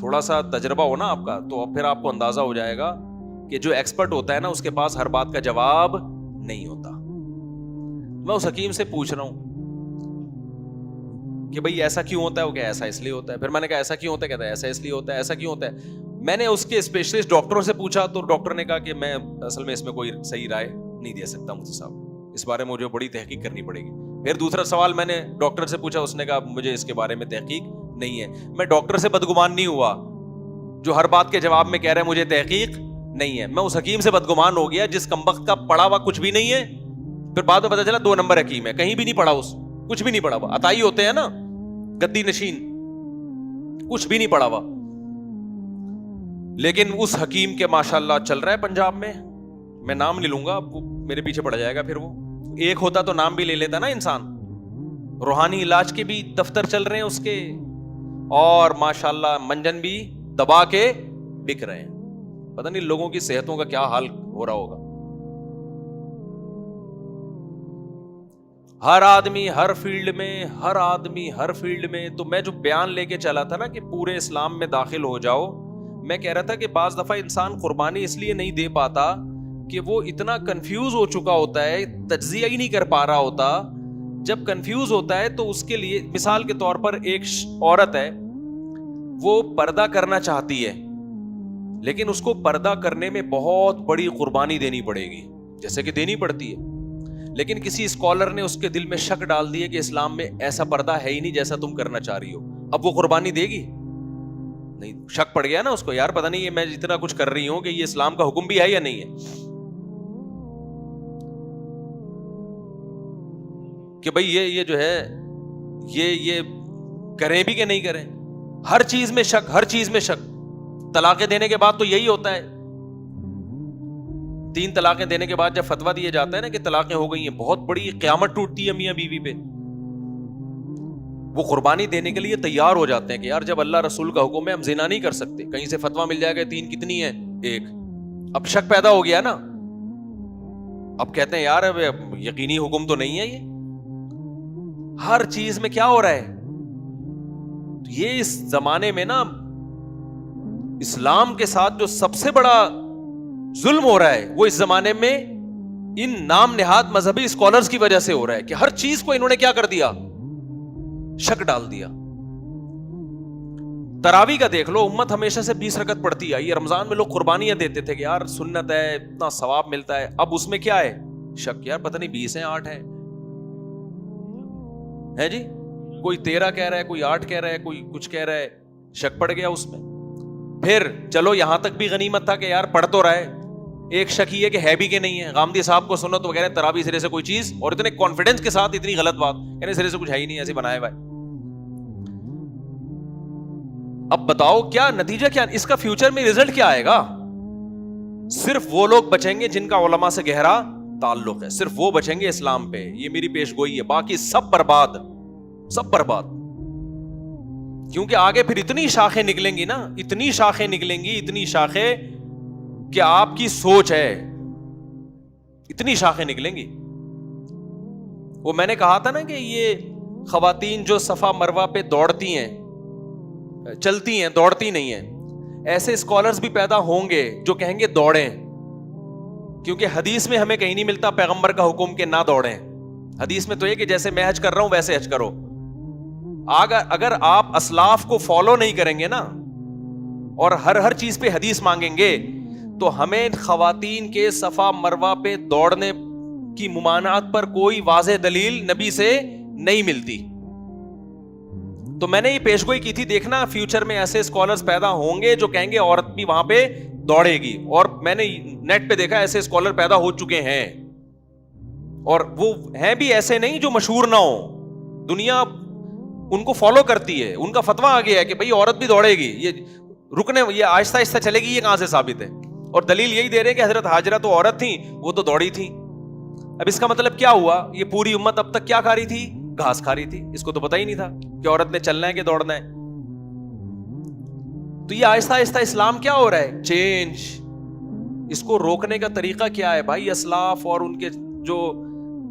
تھوڑا سا تجربہ ہو نا آپ کا تو پھر آپ کو اندازہ ہو جائے گا کہ جو ایکسپرٹ ہوتا ہے نا اس کے پاس ہر بات کا جواب نہیں ہوتا. میں اس حکیم سے پوچھ رہا ہوں کہ بھئی ایسا کیوں ہوتا ہے؟ وہ کہ ایسا اس لیے ہوتا ہے. پھر میں نے کہا ایسا کیوں ہوتا ہے؟ کہتا ہے ایسا اس لیے ہوتا ہے. ایسا کیوں ہوتا ہے؟ میں نے اس کے اسپیشلسٹ ڈاکٹروں سے پوچھا تو ڈاکٹر نے کہا کہ میں اصل میں اس میں کوئی صحیح رائے نہیں دے سکتا مفتی صاحب, اس بارے میں مجھے بڑی تحقیق کرنی پڑے گی. پھر دوسرا سوال میں نے ڈاکٹر سے پوچھا, اس نے کہا مجھے اس کے بارے میں تحقیق نہیں ہے. میں ڈاکٹر سے بدگمان نہیں ہوا جو ہر بات کے جواب میں کہہ رہے ہیں مجھے تحقیق نہیں ہے. میں اس حکیم سے بدگمان ہو گیا جس کمبخت کا پڑھا ہوا کچھ بھی نہیں ہے. پھر بعد میں پتا چلا 2 نمبر حکیم ہے, کہیں بھی نہیں پڑھا, اس کچھ بھی نہیں پڑھا ہوا. عطائی ہوتے ہیں نا گدی نشین, کچھ بھی نہیں پڑھا ہوا. لیکن اس حکیم کے ماشاءاللہ چل رہا ہے پنجاب میں نام نہیں لوں گا, میرے پیچھے پڑ جائے گا. پھر وہ ایک ہوتا تو نام بھی لے لیتا نا انسان. روحانی علاج کے بھی دفتر چل رہے ہیں اس کے, اور ماشاءاللہ منجن بھی دبا کے بک رہے ہیں. پتہ نہیں لوگوں کی صحتوں کا کیا حال ہو رہا ہوگا. ہر آدمی ہر فیلڈ میں. تو میں جو بیان لے کے چلا تھا نا کہ پورے اسلام میں داخل ہو جاؤ, میں کہہ رہا تھا کہ بعض دفعہ انسان قربانی اس لیے نہیں دے پاتا کہ وہ اتنا کنفیوز ہو چکا ہوتا ہے, تجزیہ ہی نہیں کر پا رہا ہوتا. جب کنفیوز ہوتا ہے تو اس کے لیے مثال کے طور پر ایک عورت ہے, وہ پردہ کرنا چاہتی ہے لیکن اس کو پردہ کرنے میں بہت بڑی قربانی دینی پڑے گی, جیسے کہ دینی پڑتی ہے. لیکن کسی اسکالر نے اس کے دل میں شک ڈال دی ہے کہ اسلام میں ایسا پردہ ہے ہی نہیں جیسا تم کرنا چاہ رہی ہو. اب وہ قربانی دے گی نہیں؟ شک پڑ گیا نا اس کو, یار پتہ نہیں یہ میں جتنا کچھ کر رہی ہوں کہ یہ اسلام کا حکم بھی ہے یا نہیں ہے. کہ بھئی یہ جو ہے یہ کریں بھی کہ نہیں کریں. ہر چیز میں شک. طلاقیں دینے کے بعد تو یہی ہوتا ہے. 3 طلاقیں دینے کے بعد جب فتویٰ دیا جاتا ہے نا کہ طلاقیں ہو گئی ہیں, بہت بڑی قیامت ٹوٹتی ہے میاں بیوی پہ. وہ قربانی دینے کے لیے تیار ہو جاتے ہیں کہ یار جب اللہ رسول کا حکم ہے ہم زنا نہیں کر سکتے. کہیں سے فتویٰ مل جائے گا 3 کتنی ہے 1. اب شک پیدا ہو گیا نا, اب کہتے ہیں یار اب یقینی حکم تو نہیں ہے. یہ ہر چیز میں کیا ہو رہا ہے. یہ اس زمانے میں نا اسلام کے ساتھ جو سب سے بڑا ظلم ہو رہا ہے وہ اس زمانے میں ان نام نہاد مذہبی اسکالرز کی وجہ سے ہو رہا ہے کہ ہر چیز کو انہوں نے کیا کر دیا, شک ڈال دیا. تراویح کا دیکھ لو, امت ہمیشہ سے 20 رکعت پڑھتی آئی ہے. رمضان میں لوگ قربانیاں دیتے تھے کہ یار سنت ہے, اتنا ثواب ملتا ہے. اب اس میں کیا ہے, شک. یار پتہ نہیں 20 ہیں 8 ہیں جی, کوئی 13 کہہ رہا ہے, کوئی 8 کہہ رہا ہے, کوئی کچھ کہہ رہا ہے. شک پڑ گیا اس میں. پھر چلو یہاں تک بھی غنیمت تھا کہ یار پڑھ تو رہا ہے. ایک شک یہ ہے کہ ہے بھی کہ نہیں ہے. غامدی صاحب کو سنو تو وہ کہہ رہے ہیں تراویح سرے سے کوئی چیز, اور اتنے کانفیڈنس کے ساتھ اتنی غلط بات کہہ رہے سرے سے کچھ ہے ہی نہیں, ایسے بنایا ہوا ہے. اب بتاؤ کیا نتیجہ, کیا اس کا فیوچر میں رزلٹ کیا آئے گا؟ صرف وہ لوگ بچیں گے جن کا علماء سے گہرا تعلق ہے, صرف وہ بچیں گے اسلام پہ. یہ میری پیش گوئی ہے, باقی سب برباد. کیونکہ آگے پھر اتنی شاخیں نکلیں گی نا, اتنی شاخیں کہ آپ کی سوچ ہے, اتنی شاخیں نکلیں گی. وہ میں نے کہا تھا نا کہ یہ خواتین جو صفا مروہ پہ دوڑتی ہیں, چلتی ہیں, دوڑتی نہیں ہیں, ایسے اسکالرز بھی پیدا ہوں گے جو کہیں گے دوڑیں. کیونکہ حدیث میں ہمیں کہیں نہیں ملتا پیغمبر کا حکم کہ نہ دوڑیں. حدیث میں تو یہ کہ جیسے میں حج کر رہا ہوں ویسے حج کرو. اگر آپ اسلاف کو فالو نہیں کریں گے نا اور ہر چیز پہ حدیث مانگیں گے تو ہمیں خواتین کے صفا مروہ پہ دوڑنے کی ممانعت پر کوئی واضح دلیل نبی سے نہیں ملتی. تو میں نے یہ پیشگوئی کی تھی, دیکھنا فیوچر میں ایسے اسکالرز پیدا ہوں گے جو کہیں گے عورت بھی وہاں پہ دوڑے گی. اور میں نے نیٹ پہ دیکھا ایسے اسکالر پیدا ہو چکے ہیں, اور وہ ہیں بھی ایسے نہیں جو مشہور نہ ہو. دنیا ان کو فالو کرتی ہے, ان کا فتویٰ آ گیا ہے کہ بھئی عورت بھی دوڑے گی. یہ آہستہ آہستہ چلے گی. یہ کہاں سے ثابت ہے؟ اور دلیل یہی دے رہے ہیں کہ حضرت ہاجرہ تو عورت تھیں, وہ تو دوڑی تھیں. اب اس کا مطلب کیا ہوا؟ یہ پوری امت اب تک کیا کھا رہی تھی؟ گھاس کھا رہی تھی. اس کو تو پتہ ہی نہیں تھا کہ عورت نے چلنا ہے کہ دوڑنا ہے. تو یہ آہستہ آہستہ اسلام کیا ہو رہا ہے؟ چینج. اس کو روکنے کا طریقہ کیا ہے بھائی؟ اسلاف اور ان کے جو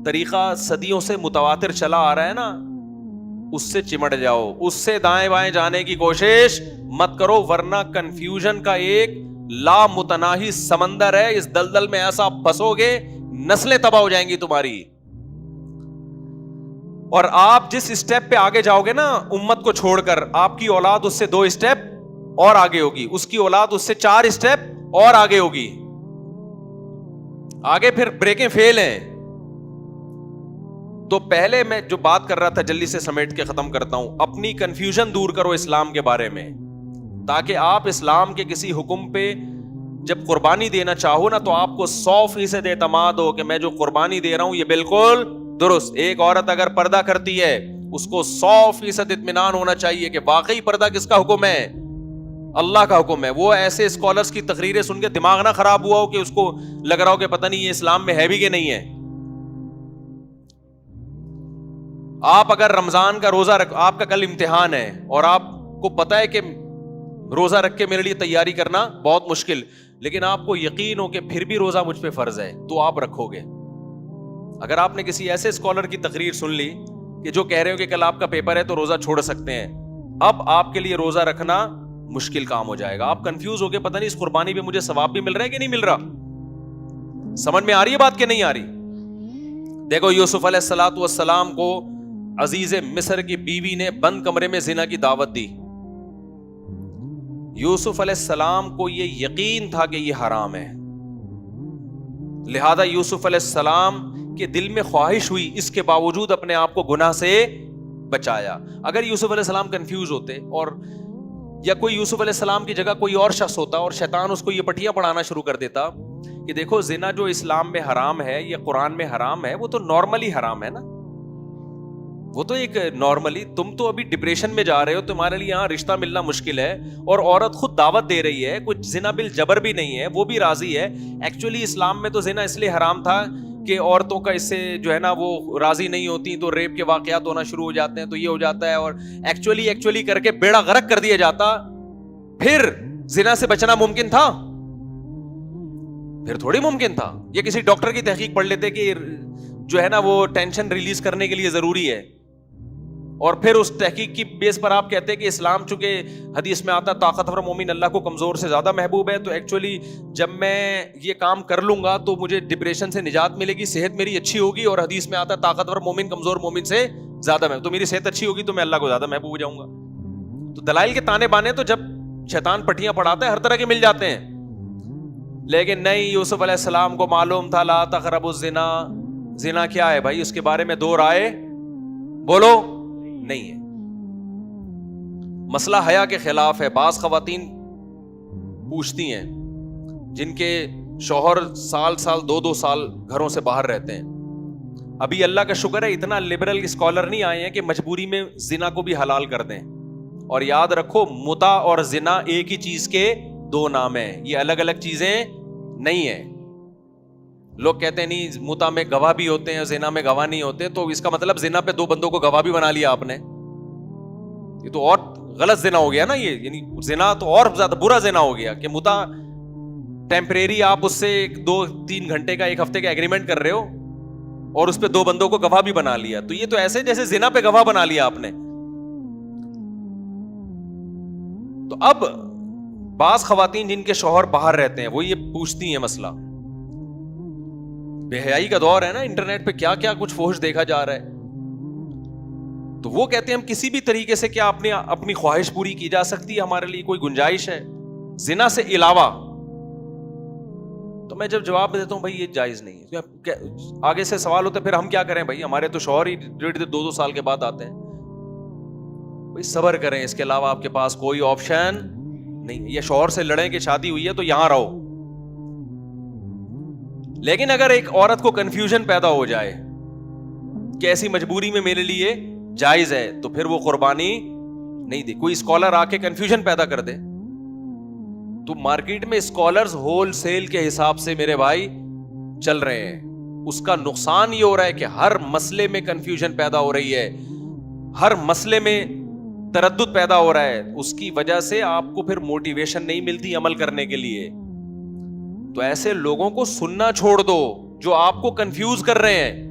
طریقہ صدیوں سے متواتر چلا آ رہا ہے نا, اس سے چمٹ جاؤ, اس سے دائیں بائیں جانے کی کوشش مت کرو, ورنہ کنفیوژن کا ایک لامتناہی سمندر ہے, اس دلدل میں ایسا پھنسو گے نسلیں تباہ ہو جائیں گی تمہاری. اور آپ جس اسٹیپ پہ آگے جاؤ گے نا امت کو چھوڑ کر, آپ کی اولاد اس سے 2 اسٹیپ اور آگے ہوگی, اس کی اولاد اس سے 4 اسٹیپ اور آگے ہوگی, آگے پھر بریکیں فیل ہیں. تو پہلے میں جو بات کر رہا تھا جلدی سے سمیٹ کے ختم کرتا ہوں, اپنی کنفیوژن دور کرو اسلام کے بارے میں, تاکہ آپ اسلام کے کسی حکم پہ جب قربانی دینا چاہو نا تو آپ کو 100% اعتماد ہو کہ میں جو قربانی دے رہا ہوں یہ بالکل درست. ایک عورت اگر پردہ کرتی ہے اس کو 100% اطمینان ہونا چاہیے کہ واقعی پردہ کس کا حکم ہے, اللہ کا حکم ہے. وہ ایسے اسکالرز کی تقریریں سن کے دماغ نہ خراب ہوا ہو کہ اس کو لگ رہا ہو کہ پتہ نہیں یہ اسلام میں ہے بھی کہ نہیں ہے. آپ اگر رمضان کا روزہ رکھ, آپ کا کل امتحان ہے اور آپ کو پتہ ہے کہ روزہ رکھ کے میرے لیے تیاری کرنا بہت مشکل, لیکن آپ کو یقین ہو کہ پھر بھی روزہ مجھ پہ فرض ہے, تو آپ رکھو گے. اگر آپ نے کسی ایسے اسکالر کی تقریر سن لی کہ جو کہہ رہے ہو کہ کل آپ کا پیپر ہے تو روزہ چھوڑ سکتے ہیں, اب آپ کے لیے روزہ رکھنا مشکل کام ہو جائے گا. آپ کنفیوز ہو کے پتہ نہیں اس قربانی پہ مجھے ثواب بھی مل رہا ہے کہ نہیں مل رہا. سمجھ میں آ رہی ہے بات کہ نہیں آ رہی؟ دیکھو یوسف علیہ الصلوۃ والسلام کو عزیز مصر کی بیوی نے بند کمرے میں زنا کی دعوت دی. یوسف علیہ السلام کو یہ یقین تھا کہ یہ حرام ہے, لہذا یوسف علیہ السلام کے دل میں خواہش ہوئی, اس کے باوجود اپنے آپ کو گناہ سے بچایا. اگر یوسف علیہ السلام کنفیوز ہوتے اور یا کوئی یوسف علیہ السلام کی جگہ کوئی اور شخص ہوتا اور شیطان اس کو یہ پٹیاں پڑھانا شروع کر دیتا کہ دیکھو زنا جو اسلام میں حرام ہے, یہ قرآن میں حرام ہے, وہ تو نارملی حرام ہے نا, وہ تو ایک نارملی, تم تو ابھی ڈپریشن میں جا رہے ہو, تمہارے لیے یہاں رشتہ ملنا مشکل ہے, اور عورت خود دعوت دے رہی ہے, کچھ زنا بالجبر بھی نہیں ہے, وہ بھی راضی ہے. ایکچولی اسلام میں تو زنا اس لیے حرام تھا کہ عورتوں کا اس سے جو ہے نا وہ راضی نہیں ہوتی تو ریپ کے واقعات ہونا شروع ہو جاتے ہیں, تو یہ ہو جاتا ہے, اور ایکچولی کر کے بیڑا غرق کر دیا جاتا. پھر زنا سے بچنا ممکن تھا؟ پھر تھوڑی ممکن تھا. یہ کسی ڈاکٹر کی تحقیق پڑھ لیتے کہ جو ہے نا وہ ٹینشن ریلیز کرنے کے لیے ضروری ہے, اور پھر اس تحقیق کی بیس پر آپ کہتے ہیں کہ اسلام چونکہ حدیث میں آتا طاقتور مومن اللہ کو کمزور سے زیادہ محبوب ہے, تو ایکچولی جب میں یہ کام کر لوں گا تو مجھے ڈپریشن سے نجات ملے گی, صحت میری اچھی ہوگی, اور حدیث میں آتا طاقتور مومن کمزور مومن سے زیادہ محبوب, تو میری صحت اچھی ہوگی تو میں اللہ کو زیادہ محبوب ہو جاؤں گا. تو دلائل کے تانے بانے تو جب شیطان پٹیاں پڑھاتا ہے ہر طرح کے مل جاتے ہیں, لیکن نہیں, یوسف علیہ السلام کو معلوم تھا لا تقربوا الزنا. زنا کیا ہے بھائی, اس کے بارے میں 2 رائے بولو نہیں ہے. مسئلہ حیا کے خلاف ہے. بعض خواتین پوچھتی ہیں جن کے شوہر سال 2 سال گھروں سے باہر رہتے ہیں. ابھی اللہ کا شکر ہے اتنا لبرل اسکالر نہیں آئے ہیں کہ مجبوری میں زنا کو بھی حلال کر دیں. اور یاد رکھو متع اور زنا ایک ہی چیز کے 2 نام ہیں, یہ الگ الگ چیزیں نہیں ہیں. لوگ کہتے ہیں نہیں متع میں گواہ بھی ہوتے ہیں, زنا میں گواہ نہیں ہوتے, تو اس کا مطلب زنا پہ 2 بندوں کو گواہ بھی بنا لیا آپ نے, یہ تو اور غلط زنا ہو گیا نا. یہ یعنی زنا تو اور زیادہ برا زنا ہو گیا کہ متع ٹیمپریری آپ اس سے 2-3 گھنٹے کا 1 ہفتے کا ایگریمنٹ کر رہے ہو اور اس پہ 2 بندوں کو گواہ بھی بنا لیا, تو یہ تو ایسے جیسے زنا پہ گواہ بنا لیا آپ نے. تو اب بعض خواتین جن کے شوہر باہر رہتے ہیں وہ یہ پوچھتی ہیں, مسئلہ بے حیائی کا دور ہے نا, انٹرنیٹ پہ کیا کیا کچھ فحش دیکھا جا رہا ہے, تو وہ کہتے ہیں ہم کسی بھی طریقے سے کیا اپنی خواہش پوری کی جا سکتی ہے, ہمارے لیے کوئی گنجائش ہے زنا سے علاوہ؟ تو میں جب جواب دیتا ہوں بھائی یہ جائز نہیں ہے. آگے سے سوال ہوتا ہے پھر ہم کیا کریں بھائی, ہمارے تو شوہر ہی 1.5-2 سال کے بعد آتے ہیں. بھائی صبر کریں, اس کے علاوہ آپ کے پاس کوئی آپشن نہیں ہے. یا شوہر سے لڑیں کہ شادی ہوئی ہے تو یہاں رہو. لیکن اگر ایک عورت کو کنفیوژن پیدا ہو جائے کہ ایسی مجبوری میں میرے لیے جائز ہے, تو پھر وہ قربانی نہیں دے. کوئی اسکالر آ کے کنفیوژن پیدا کر دے, تو مارکیٹ میں اسکالرز ہول سیل کے حساب سے میرے بھائی چل رہے ہیں. اس کا نقصان یہ ہو رہا ہے کہ ہر مسئلے میں کنفیوژن پیدا ہو رہی ہے, ہر مسئلے میں تردد پیدا ہو رہا ہے. اس کی وجہ سے آپ کو پھر موٹیویشن نہیں ملتی عمل کرنے کے لیے. تو ایسے لوگوں کو سننا چھوڑ دو جو آپ کو کنفیوز کر رہے ہیں.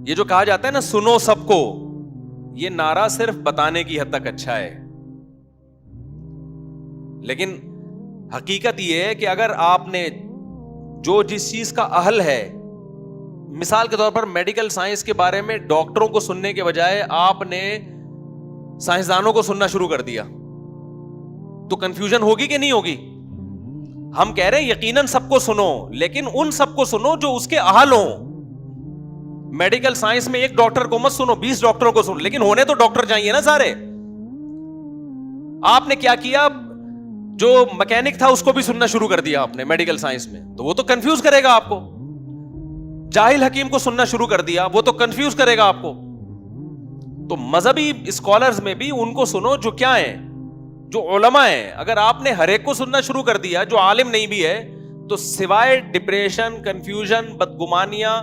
یہ جو کہا جاتا ہے نا سنو سب کو، یہ نعرہ صرف بتانے کی حد تک اچھا ہے، لیکن حقیقت یہ ہے کہ اگر آپ نے جو جس چیز کا اہل ہے، مثال کے طور پر میڈیکل سائنس کے بارے میں ڈاکٹروں کو سننے کے بجائے آپ نے سائنسدانوں کو سننا شروع کر دیا تو کنفیوژن ہوگی کہ نہیں ہوگی؟ ہم کہہ رہے ہیں یقیناً سب کو سنو، لیکن ان سب کو سنو جو اس کے اہل ہوں۔ میڈیکل سائنس میں ایک ڈاکٹر کو مت سنو، 20 ڈاکٹروں کو سنو، لیکن ہونے تو ڈاکٹر چاہیے نا سارے۔ آپ نے کیا کیا، جو مکینک تھا اس کو بھی سننا شروع کر دیا آپ نے میڈیکل سائنس میں، تو وہ تو کنفیوز کرے گا آپ کو۔ جاہل حکیم کو سننا شروع کر دیا، وہ تو کنفیوز کرے گا آپ کو۔ تو مذہبی اسکالرز میں بھی ان کو سنو جو کیا ہیں، جو علماء ہیں۔ اگر آپ نے ہر ایک کو سننا شروع کر دیا جو عالم نہیں بھی ہے، تو سوائے ڈپریشن، کنفیوژن، بدگمانیاں،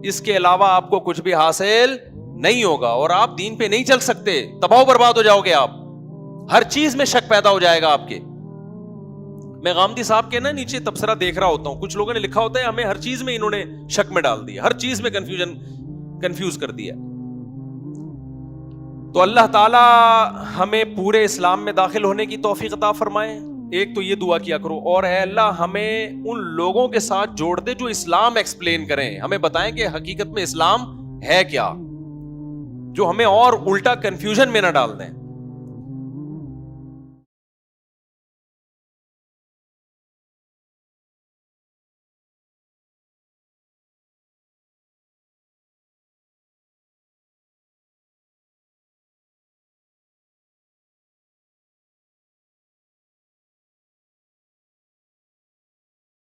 اس کے علاوہ آپ کو کچھ بھی حاصل نہیں ہوگا، اور آپ دین پہ نہیں چل سکتے، تباہ و برباد ہو جاؤ گے آپ۔ ہر چیز میں شک پیدا ہو جائے گا آپ کے۔ میں غامدی صاحب کے نا نیچے تبصرہ دیکھ رہا ہوتا ہوں، کچھ لوگوں نے لکھا ہوتا ہے ہمیں ہر چیز میں انہوں نے شک میں ڈال دیا، ہر چیز میں کنفیوز کر دیا۔ تو اللہ تعالی ہمیں پورے اسلام میں داخل ہونے کی توفیق عطا فرمائے۔ ایک تو یہ دعا کیا کرو، اور اے اللہ ہمیں ان لوگوں کے ساتھ جوڑ دے جو اسلام ایکسپلین کریں، ہمیں بتائیں کہ حقیقت میں اسلام ہے کیا، جو ہمیں اور الٹا کنفیوژن میں نہ ڈال دیں۔